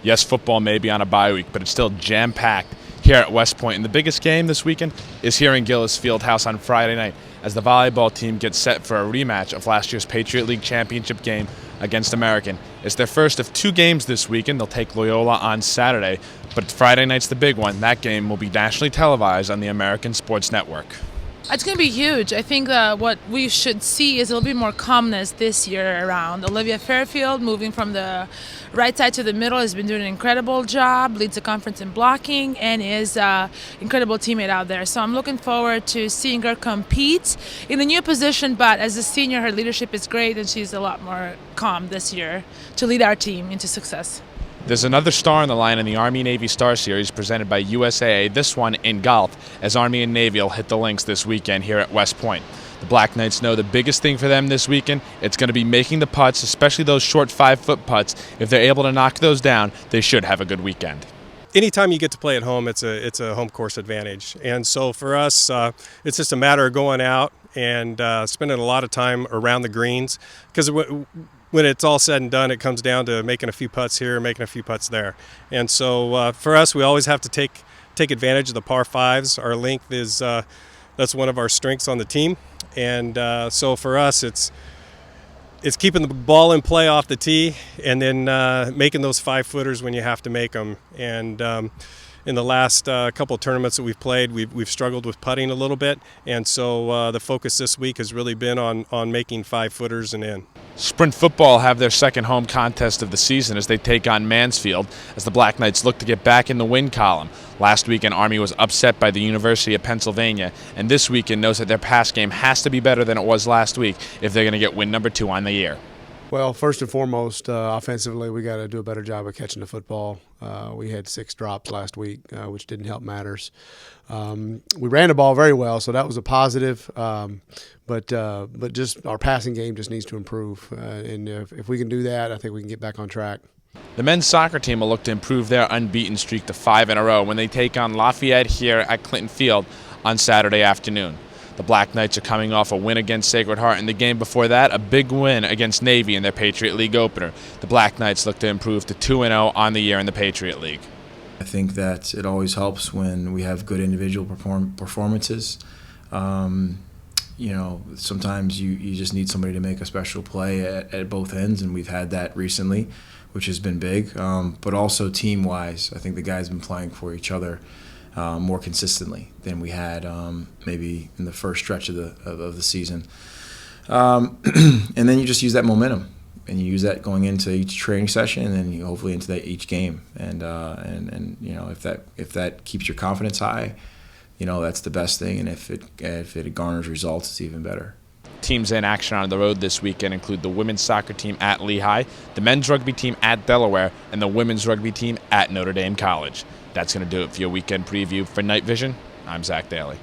Yes, football may be on a bye week, but it's still jam-packed here at West Point. And the biggest game this weekend is here in Gillis Fieldhouse on Friday night as the volleyball team gets set for a rematch of last year's Patriot League championship game against American. It's their first of 2 games this weekend. They'll take Loyola on Saturday, but Friday night's the big one. That game will be nationally televised on the American Sports Network. It's going to be huge. I think what we should see is a little bit more calmness this year around. Olivia Fairfield, moving from the right side to the middle, has been doing an incredible job, leads the conference in blocking, and is an incredible teammate out there. So I'm looking forward to seeing her compete in the new position, but as a senior, her leadership is great, and she's a lot more calm this year to lead our team into success. There's another star on the line in the Army-Navy Star Series presented by USAA, this one in golf, as Army and Navy will hit the links this weekend here at West Point. The Black Knights know the biggest thing for them this weekend, it's going to be making the putts, especially those short 5-foot putts. If they're able to knock those down, they should have a good weekend. Anytime you get to play at home, it's a home course advantage. And so for us, it's just a matter of going out and spending a lot of time around the greens, because when it's all said and done, it comes down to making a few putts here, making a few putts there. And so for us, we always have to take advantage of the par 5s. Our length is that's one of our strengths on the team. And so for us, it's keeping the ball in play off the tee and then making those 5-footers when you have to make them. And in the last couple of tournaments that we've played, we've struggled with putting a little bit, and so the focus this week has really been on making 5-footers and in. Sprint football have their second home contest of the season as they take on Mansfield as the Black Knights look to get back in the win column. Last weekend, Army was upset by the University of Pennsylvania, and this weekend knows that their pass game has to be better than it was last week if they're going to get win number 2 on the year. Well, first and foremost, offensively, we got to do a better job of catching the football. We had 6 drops last week, which didn't help matters. We ran the ball very well, so that was a positive. But just our passing game just needs to improve. And if we can do that, I think we can get back on track. The men's soccer team will look to improve their unbeaten streak to 5 in a row when they take on Lafayette here at Clinton Field on Saturday afternoon. The Black Knights are coming off a win against Sacred Heart, and the game before that, a big win against Navy in their Patriot League opener. The Black Knights look to improve to 2-0 on the year in the Patriot League. I think that it always helps when we have good individual performances. Sometimes you just need somebody to make a special play at both ends, and we've had that recently, which has been big. But also team-wise, I think the guys have been playing for each other more consistently than we had maybe in the first stretch of the season. And then you just use that momentum, and you use that going into each training session, and then you hopefully into each game. And if that keeps your confidence high, that's the best thing. And if it garners results, it's even better. Teams in action on the road this weekend include the women's soccer team at Lehigh, the men's rugby team at Delaware, and the women's rugby team at Notre Dame College. That's going to do it for your weekend preview. For Night Vision, I'm Zack Daly.